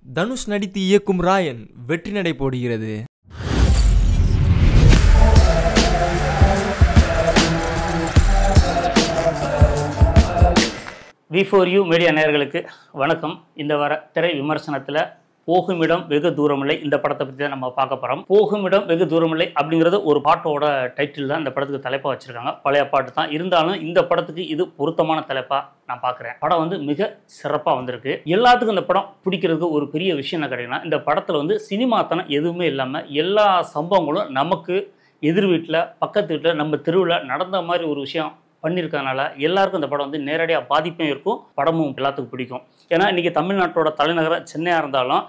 தனுஷ் நடித்து இயக்கும் ராயன் வெற்றி நடை போடுகிறது. V4U மீடியா நேயர்களுக்கு வணக்கம். இந்த வார திரை விமர்சனத்தில் போகுமிடம் வெகு தூரமில்லை இந்த படத்தை பற்றி தான் நம்ம பார்க்க போகிறோம். போகுமிடம் வெகு தூரமில்லை அப்படிங்கிறது ஒரு பாட்டோட டைட்டில் தான் இந்த படத்துக்கு தலைப்பாக வச்சுருக்காங்க. பழைய பாட்டு தான் இருந்தாலும் இந்த படத்துக்கு இது பொருத்தமான தலைப்பாக நான் பார்க்குறேன். படம் வந்து மிக சிறப்பாக வந்திருக்கு. எல்லாத்துக்கும் இந்த படம் பிடிக்கிறதுக்கு ஒரு பெரிய விஷயம் என்ன கிடைக்குன்னா, இந்த படத்தில் வந்து சினிமாத்தனம் எதுவுமே இல்லாமல் எல்லா சம்பவங்களும் நமக்கு எதிர் வீட்டில் பக்கத்து வீட்டில் நம்ம தெருவில் நடந்த மாதிரி ஒரு விஷயம் பண்ணியிருக்கனால எல்லாருக்கும் இந்த படம் வந்து நேரடியாக பாதிப்பும் இருக்கும், படமும் எல்லாத்துக்கும் பிடிக்கும். ஏன்னா இன்றைக்கி தமிழ்நாட்டோட தலைநகரம் சென்னையாக இருந்தாலும்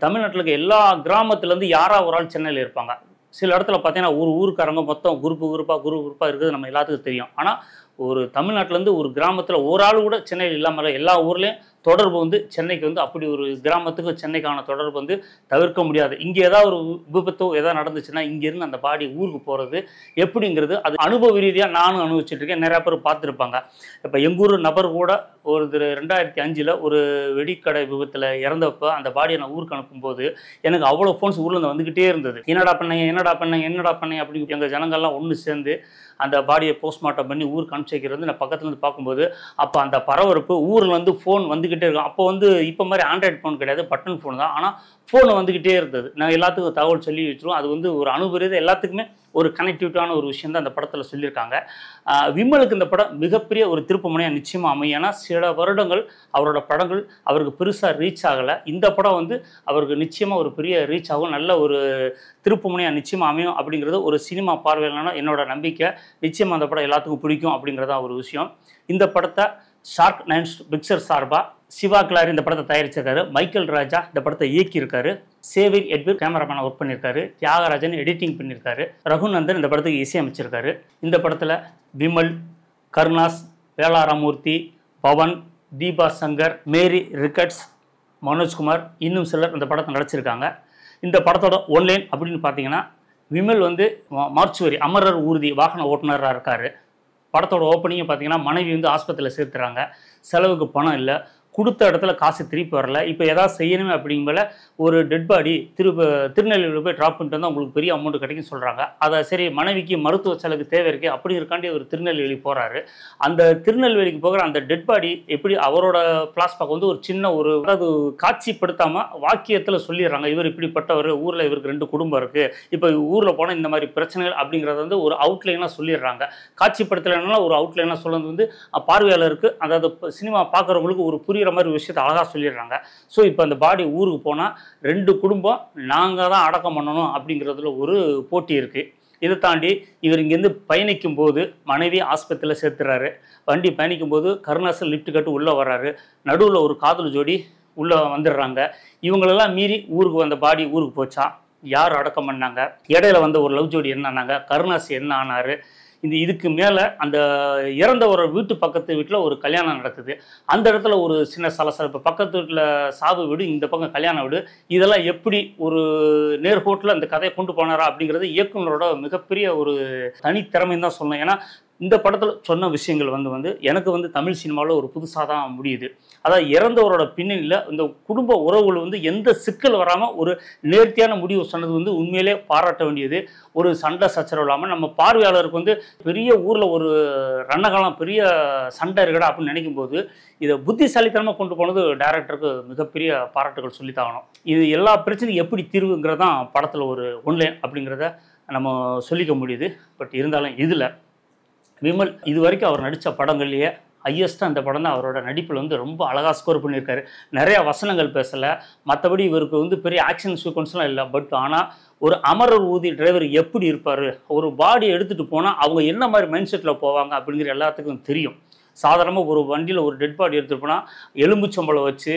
தமிழ்நாட்டில் இருக்க எல்லா கிராமத்துலேருந்து யாராக ஒரு ஆள் சென்னையில் இருப்பாங்க. சில இடத்துல பார்த்தீங்கன்னா ஒரு ஊருக்காரங்க மொத்தம் குரூப்பாக இருக்குது நம்ம எல்லாத்துக்கும் தெரியும். ஆனால் ஒரு தமிழ்நாட்டிலேருந்து ஒரு கிராமத்தில் ஒரு ஆள் கூட சென்னையில் இல்லாமல் எல்லா ஊர்லேயும் தொடர்பு வந்து சென்னைக்கு வந்து அப்படி ஒரு கிராமத்துக்கு சென்னைக்கான தொடர்பு வந்து தவிர்க்க முடியாது. இங்கே ஏதாவது ஒரு விபத்தோ ஏதாவது நடந்துச்சுன்னா இங்கேருந்து அந்த பாடி ஊருக்கு போகிறது எப்படிங்கிறது அது அனுபவ ரீதியாக நானும் அனுபவிச்சுட்டு இருக்கேன். நிறையா பேர் பார்த்துருப்பாங்க. இப்போ எங்கூர் நபர் கூட ஒரு 2005 ஒரு வெடிக்கடை விபத்தில் இறந்தப்போ அந்த பாடியை நான் ஊருக்கு அனுப்பும்போது எனக்கு அவ்வளோ ஃபோன்ஸ் ஊரில் வந்துக்கிட்டே இருந்தது. என்னடா பண்ணேன் அப்படி எங்கள் ஜனங்கள்லாம் ஒன்று சேர்ந்து அந்த பாடியை போஸ்ட்மார்ட்டம் பண்ணி ஊருக்கு அனுப்பிச்சு வைக்கிறது நான் பக்கத்துலேருந்து பார்க்கும்போது அப்போ அந்த பரபரப்பு ஊரில் வந்து ஃபோன் வந்துக்கிட்டே இருக்கும். அப்போ வந்து இப்போ மாதிரி ஆண்ட்ராய்டு ஃபோன் கிடையாது, பட்டன் ஃபோன் தான். ஆனால் ஃபோனை வந்துக்கிட்டே இருந்தது. நான் எல்லாத்துக்கும் தகவல் சொல்லி வச்சுருவோம். அது வந்து ஒரு அனுபவம் எல்லாத்துக்குமே ஒரு கனெக்டிவிட்டியான ஒரு விஷயம் தான் அந்த படத்தில் சொல்லியிருக்காங்க. விமலுக்கு இந்த படம் மிகப்பெரிய ஒரு திருப்பு முனையாக நிச்சயமாக அமையும். ஏன்னா சில வருடங்கள் அவரோட படங்கள் அவருக்கு பெருசாக ரீச் ஆகலை. இந்த படம் வந்து அவருக்கு நிச்சயமாக ஒரு பெரிய ரீச் ஆகும், நல்ல ஒரு திருப்பு முனையாக நிச்சயமாக அமையும் அப்படிங்கிறது ஒரு சினிமா பார்வையிலான என்னோட நம்பிக்கை. நிச்சயமாக அந்த படம் எல்லாத்துக்கும் பிடிக்கும் அப்படிங்கிறதா ஒரு விஷயம். இந்த படத்தை ஷார்க் 9 பிக்சர் சார்பாக சிவா கிளாரி இந்த படத்தை தயாரிச்சிருக்காரு. மைக்கேல் ராஜா இந்த படத்தை இயக்கியிருக்காரு. சேவிர் எட்விர் கேமராமேனாக ஒர்க் பண்ணியிருக்காரு. தியாகராஜன் எடிட்டிங் பண்ணியிருக்காரு. ரகுநந்தன் இந்த படத்துக்கு இசையமைச்சிருக்காரு. இந்த படத்தில் விமல், கருணாஸ், வேளாராமூர்த்தி, பவன், தீபா சங்கர், மேரி ரிக்கட்ஸ், மனோஜ்குமார் இன்னும் சிலர் இந்த படத்தை நடிச்சிருக்காங்க. இந்த படத்தோட ஒன்லைன் அப்படின்னு பார்த்தீங்கன்னா, விமல் வந்து மார்ச்சுவரி அமரர் ஊர்தி வாகன ஓட்டுநராக இருக்கார். படத்தோட ஓப்பனிங்கை பார்த்தீங்கன்னா மனைவி வந்து ஆஸ்பத்திரியில் சேர்த்துறாங்க. செலவுக்கு பணம் இல்லை, கொடுத்த இடத்துல காசு திருப்பி வரல. இப்போ எதாவது செய்யணுமே அப்படிங்கும்போல ஒரு டெட் பாடி திருநெல்வேலியில் போய் ட்ராப் பண்ணிட்டு வந்தால் உங்களுக்கு பெரிய அமௌண்ட் கிடைக்குன்னு சொல்கிறாங்க. அதை சரி மனைவிக்கு மருத்துவ செலவுக்கு தேவை இருக்குது அப்படி இருக்காண்டி ஒரு திருநெல்வேலி போகிறாரு. அந்த திருநெல்வேலிக்கு போகிற அந்த டெட் பாடி எப்படி அவரோட பிளாஸ்பாக் வந்து ஒரு சின்ன ஒரு அதாவது காட்சிப்படுத்தாமல் வாக்கியத்தில் சொல்லிடுறாங்க. இவர் இப்படிப்பட்டவர், ஊரில் இவருக்கு 2 குடும்பம் இருக்குது, இப்போ ஊரில் போனால் இந்த மாதிரி பிரச்சனைகள் அப்படிங்கிறத வந்து ஒரு அவுட்லைனாக சொல்லிடுறாங்க. காட்சிப்படுத்தலைன்னா ஒரு அவுட்லைனாக சொல்லுறது வந்து பார்வையாளருக்கு அதாவது சினிமா பார்க்குறவங்களுக்கு ஒரு புரிய மாதிரி விஷயத்தை அழகாக சொல்லிடுறாங்க. ஸோ இப்போ அந்த பாடி ஊருக்கு போனால் 2 குடும்பம் நாங்கள் தான் அடக்கம் பண்ணணும் அப்படிங்கிறதுல ஒரு போட்டி இருக்குது. இதை தாண்டி இவர் இங்கேருந்து பயணிக்கும் போது மனைவி ஆஸ்பத்திரியில் சேர்த்துறாரு. வண்டி பயணிக்கும் போது கருணாசல் லிஃப்ட் கட்டு உள்ளே வர்றாரு. நடுவில் ஒரு காதல் ஜோடி உள்ளே வந்துடுறாங்க. இவங்களெல்லாம் மீறி ஊருக்கு வந்த பாடி ஊருக்கு போச்சா, யார் அடக்கம் பண்ணாங்க, இடையில வந்த ஒரு லவ் ஜோடி என்ன ஆனாங்க, கருணாஸ் என்ன ஆனார், இதுக்கு மேலே அந்த இறந்த ஒரு வீட்டு பக்கத்து வீட்டில் ஒரு கல்யாணம் நடக்குது. அந்த இடத்துல ஒரு சின்ன சலசலப்பு, பக்கத்து வீட்டில் சாவு வீடு, இந்த பக்கம் கல்யாண வீடு, இதெல்லாம் எப்படி ஒரு நேர்கோட்டில் அந்த கதையை கொண்டு போனாரா அப்படிங்கிறது இயக்குனரோட மிகப்பெரிய ஒரு தனித்திறமைன்னு தான் சொல்லணும். ஏன்னா இந்த படத்தில் சொன்ன விஷயங்கள் வந்து எனக்கு வந்து தமிழ் சினிமாவில் ஒரு புதுசாக தான் முடியுது. அதாவது இறந்தவரோட பின்னணியில் இந்த குடும்ப உறவுகள் வந்து எந்த சிக்கல் வராமல் ஒரு நேர்த்தியான முடிவு சொன்னது வந்து உண்மையிலே பாராட்ட வேண்டியது. ஒரு சண்டை சச்சரவு இல்லாமல் நம்ம பார்வையாளருக்கு வந்து பெரிய ஊரில் ஒரு ரணகாலம் பெரிய சண்டை இருக்கடா அப்படின்னு நினைக்கும் போது இதை புத்திசாலித்தனமாக கொண்டு போனது டைரக்டருக்கு மிகப்பெரிய பாராட்டுகள் சொல்லித்தாகணும். இது எல்லா பிரச்சனையும் எப்படி தீர்வுங்கிறதான் படத்தில் ஒரு ஒன்லைன் அப்படிங்கிறத நம்ம சொல்லிக்க முடியுது. பட் இருந்தாலும் இதில் விமல் இது வரைக்கும் அவர் நடித்த படங்கள்லேயே ஹையஸ்ட்டாக அந்த படம் தான். அவரோட நடிப்பில் வந்து ரொம்ப அழகாக ஸ்கோர் பண்ணியிருக்காரு. நிறையா வசனங்கள் பேசலை, மற்றபடி இவருக்கு வந்து பெரிய ஆக்ஷன் சீக்வன்ஸ்லாம் இல்லை. பட் ஆனால் ஒரு அமரர் ஊதி டிரைவர் எப்படி இருப்பார், ஒரு பாடியை எடுத்துகிட்டு போனால் அவங்க என்ன மாதிரி மைண்ட் செட்டில் போவாங்க அப்படிங்கிற எல்லாத்துக்கும் தெரியும். சாதாரணமாக ஒரு வண்டியில் ஒரு டெட் பாடி எடுத்துகிட்டு போனால் எலும்புச்சம்பளம் வச்சு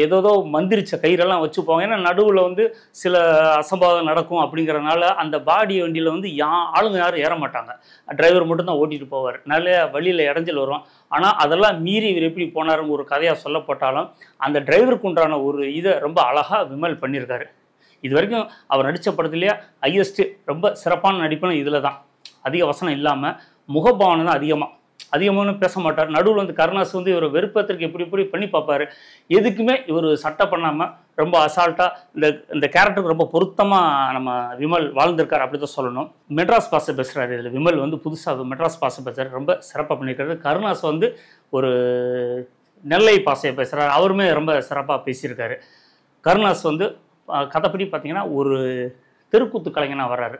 ஏதோ மந்திரிச்ச கயிறெல்லாம் வச்சு போவாங்க. ஏன்னா நடுவில் வந்து சில அசம்பாதம் நடக்கும் அப்படிங்கிறனால அந்த பாடி வண்டியில் வந்து ஆளுங்க யாரும் ஏற மாட்டாங்க, டிரைவர் மட்டும்தான் ஓட்டிகிட்டு போவார். நல்ல வழியில் இடைஞ்சல் வரும். ஆனால் அதெல்லாம் மீறி இவர் எப்படி போனாருன்னு ஒரு கதையாக சொல்லப்பட்டாலும் அந்த டிரைவருக்கு உண்டான ஒரு இதை ரொம்ப அழகாக விமல் பண்ணியிருக்காரு. இது வரைக்கும் அவர் நடித்த படத்துலேயே ஹையஸ்ட்டு ரொம்ப சிறப்பான நடிப்புன்னு இதில் தான். அதிக வசனம் இல்லாமல் முகபாவனை தான் அதிகமாக. அதிகமான பேச மாட்டார். நடுவில் வந்து கருணாஸ் வந்து இவர் வெறுப்பதற்கு இப்படி பண்ணி பார்ப்பாரு. எதுக்குமே இவர் சட்டை பண்ணாமல் ரொம்ப அசால்ட்டாக இந்த கேரக்டருக்கு ரொம்ப பொருத்தமாக நம்ம விமல் வாழ்ந்திருக்கார் அப்படி தான் சொல்லணும். மெட்ராஸ் பாஷை பேசுகிறாரு. இதில் விமல் வந்து புதுசாக மெட்ராஸ் பாஷை பேசுகிறார். ரொம்ப சிறப்பாக பண்ணியிருக்காரு. கருணாஸ் வந்து ஒரு நெல்லை பாஷையை பேசுகிறார். அவருமே ரொம்ப சிறப்பாக பேசியிருக்காரு. கருணாஸ் வந்து கதைப்படி பார்த்திங்கன்னா ஒரு தெருக்கூத்து கலைஞனாக வர்றாரு.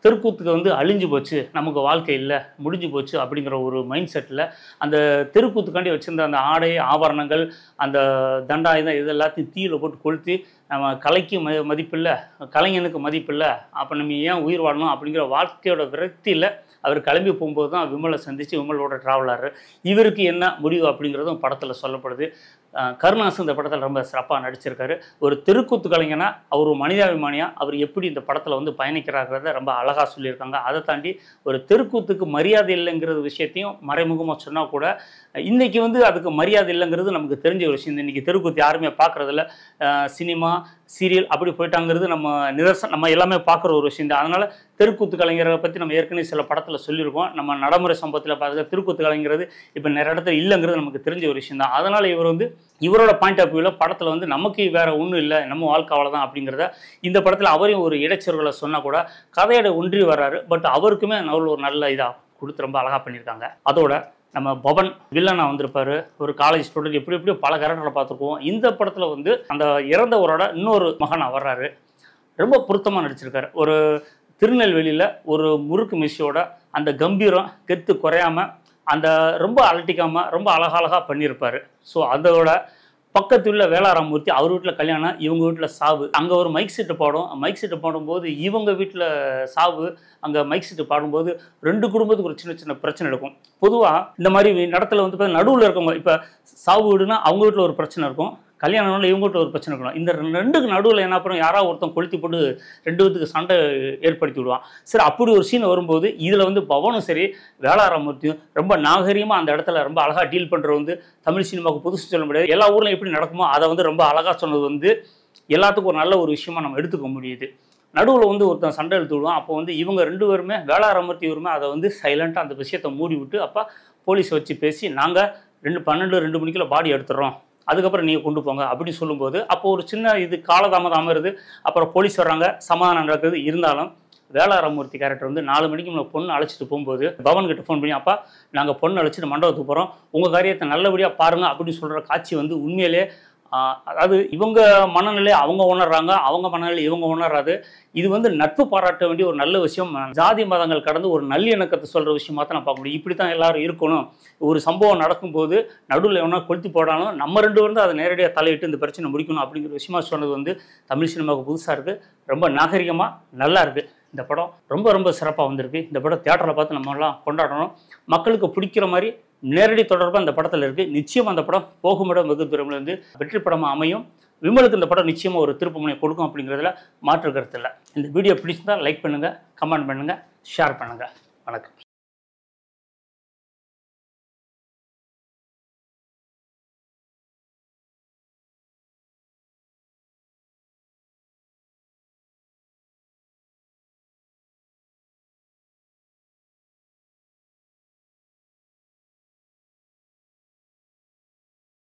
தெருக்கூத்துக்கு வந்து அழிஞ்சு போச்சு, நமக்கு வாழ்க்கை இல்லை, முடிஞ்சு போச்சு அப்படிங்கிற ஒரு மைண்ட் செட்டில் அந்த தெருக்கூத்துக்காண்டி வச்சுருந்த அந்த ஆடை ஆபரணங்கள் அந்த தண்டாயுதம் இது எல்லாத்தையும் தீயில் போட்டு கொளுத்தி நம்ம கலைக்கு மதிப்பில்லை, கலைஞனுக்கு மதிப்பில்லை, அப்போ நம்ம ஏன் உயிர் வாழணும் அப்படிங்கிற வாழ்க்கையோட விரக்தியில் அவர் கிளம்பி போகும்போது தான் விமலை சந்தித்து விமலோட ட்ராவலாரு. இவருக்கு என்ன முடிவு அப்படிங்கிறதும் படத்தில் சொல்லப்படுது. கருணாஸ் இந்த படத்தில் ரொம்ப சிறப்பாக நடிச்சிருக்காரு. ஒரு தெருக்கூத்து கலைஞனா அவர் மனிதாபிமானியாக அவர் எப்படி இந்த படத்தில் வந்து பயணிக்கிறாங்கிறத ரொம்ப அழகாக சொல்லியிருக்காங்க. அதை தாண்டி ஒரு தெருக்கூத்துக்கு மரியாதை இல்லைங்கிறது விஷயத்தையும் மறைமுகமாக சொன்னால் கூட இன்றைக்கி வந்து அதுக்கு மரியாதை இல்லைங்கிறது நமக்கு தெரிஞ்ச ஒரு விஷயம். இன்றைக்கி தெருக்கூத்து யாருமே பார்க்குறதில்ல. சினிமா சீரியல் அப்படி போயிட்டாங்கிறது நம்ம எல்லாமே பார்க்குற ஒரு விஷயம் தான். அதனால் தெருக்கூத்து கலைஞரை பற்றி நம்ம ஏற்கனவே சில படத்தில் சொல்லியிருக்கோம். நம்ம நடைமுறை சம்பவத்தில் பார்க்குற தெருக்கூத்து கலைஞர் இப்போ நிறைய இடத்துல இல்லைங்கிறது நமக்கு தெரிஞ்ச ஒரு விஷயம் தான். அதனால் இவர் வந்து இவரோட பாயிண்ட் ஆஃப் வியூவில் படத்தில் வந்து நமக்கு வேறு ஒன்றும் இல்லை, நம்ம வாழ்க்கை அவ்வளோதான் அப்படிங்கிறத இந்த படத்தில் அவரையும் ஒரு இடைச்சொற்களை சொன்னால் கூட கதையோட ஒன்றி வர்றாரு. பட் அவருக்குமே ஒரு நல்ல இதாக கொடுத்து ரொம்ப அழகாக பண்ணியிருக்காங்க. அதோட நம்ம பவன் வில்லனாக வந்திருப்பார். ஒரு காலேஜ் ஸ்டூடெண்ட் எப்படியோ பல கேரக்டரை பார்த்துருக்கோம். இந்த படத்தில் வந்து அந்த இறந்தவரோட இன்னொரு மகனாக வர்றாரு. ரொம்ப பொருத்தமாக நடிச்சிருக்காரு. ஒரு திருநெல்வேலியில் ஒரு முறுக்கு மிஷியோட அந்த கம்பீரம் கெத்து குறையாமல் அந்த ரொம்ப அலட்டிக்காமல் ரொம்ப அழகாக பண்ணியிருப்பார். ஸோ அதோட பக்கத்து உள்ள வேளாராமூர்த்தி அவர் வீட்டில் கல்யாணம், இவங்க வீட்டில் சாவு. அங்கே ஒரு மைக் செட்டு பாடும். மைக் செட்டு பாடும்போது இவங்க வீட்டில் சாவு, அங்கே மைக் செட்டு பாடும்போது ரெண்டு குடும்பத்துக்கு ஒரு சின்ன பிரச்சனை இருக்கும். பொதுவாக இந்த மாதிரி நடத்துல வந்து நடுவில் இருக்கவங்க இப்போ சாவு வீடுனா அவங்க வீட்டில் ஒரு பிரச்சனை இருக்கும், கல்யாணம்ல இவங்க வீட்டில் ஒரு பிரச்சனை இருக்கணும். இந்த ரெண்டுக்கு நடுவில் என்ன அப்புறம் யாராவது ஒருத்தன் கொளுத்தி போட்டு ரெண்டு பேத்துக்கு சண்டை ஏற்படுத்தி விடுவான். சரி, அப்படி ஒரு சீன் வரும்போது இதில் வந்து பவனும் சரி வேளாராமூர்த்தியும் ரொம்ப நாகரீகமாக அந்த இடத்துல ரொம்ப அழகாக டீல் பண்ணுறது வந்து தமிழ் சினிமாவுக்கு புதுசு சொல்ல முடியாது. எல்லா ஊர்லையும் எப்படி நடக்குமோ அதை வந்து ரொம்ப அழகாக சொன்னது வந்து எல்லாத்துக்கும் ஒரு நல்ல ஒரு விஷயமா நம்ம எடுத்துக்க முடியுது. நடுவில் வந்து ஒருத்தன் சண்டை எடுத்து விடுவான். அப்போ வந்து இவங்க ரெண்டு பேருமே வேளாராமூர்த்தி இவருமே அதை வந்து சைலண்ட்டாக அந்த விஷயத்தை மூடி விட்டு அப்போ போலீஸை வச்சு பேசி நாங்கள் 2 மணிக்குள்ள பாடி எடுத்துடுறோம், அதுக்கப்புறம் நீங்கள் கொண்டு போங்க அப்படின்னு சொல்லும்போது அப்போ ஒரு சின்ன இது காலதாமதம் அமைருது. அப்புறம் போலீஸ் வர்றாங்க, சமாதானம் நடக்குது. இருந்தாலும் வேளாராமூர்த்தி கேரக்டர் வந்து 4 மணிக்கு நம்ம பொண்ணு அழைச்சிட்டு போகும்போது பவன் கிட்ட ஃபோன் பண்ணி அப்பா நாங்கள் பொண்ணு அழைச்சிட்டு மண்டபத்துக்கு போகிறோம், உங்கள் காரியத்தை நல்லபடியாக பாருங்கள் அப்படின்னு சொல்கிற காட்சி வந்து உண்மையிலே அதாவது இவங்க மனநிலை அவங்க உணர்றாங்க, அவங்க மனநிலை இவங்க உணர்றாது. இது வந்து நட்பு பாராட்ட வேண்டிய ஒரு நல்ல விஷயம். ஜாதி மதங்கள் கடந்து ஒரு நல்லிணக்கத்தை சொல்கிற விஷயமா தான் நான் பார்க்க முடியும். இப்படி தான் எல்லாரும் இருக்கணும். ஒரு சம்பவம் நடக்கும்போது நடுவில் எவனா கொளுத்தி போடாலும் நம்ம ரெண்டு வந்து அதை நேரடியாக தலையிட்டு இந்த பிரச்சனை முடிக்கணும் அப்படிங்கிற விஷயமா சொன்னது வந்து தமிழ் சினிமாவுக்கு புதுசாக இருக்குது. ரொம்ப நாகரிகமாக நல்லா இருக்குது. இந்த படம் ரொம்ப சிறப்பாக வந்திருக்கு. இந்த படம் தியேட்டரில் பார்த்து நம்மலாம் கொண்டாடணும். மக்களுக்கு பிடிக்கிற மாதிரி நேரடி தொடர்பாக இந்த படத்தில் இருக்குது. நிச்சயம் அந்த படம் போகுமிடம் வெகு தூரம்ல இருந்து வெற்றி படமாக அமையும். விமலுக்கு இந்த படம் நிச்சயமாக ஒரு திருப்புமுனை கொடுக்கும் அப்படிங்கிறதுல மாற்று கருத்து இல்லை. இந்த வீடியோ பிடிச்சிருந்தால் லைக் பண்ணுங்கள், கமெண்ட் பண்ணுங்கள், ஷேர் பண்ணுங்கள். வணக்கம்.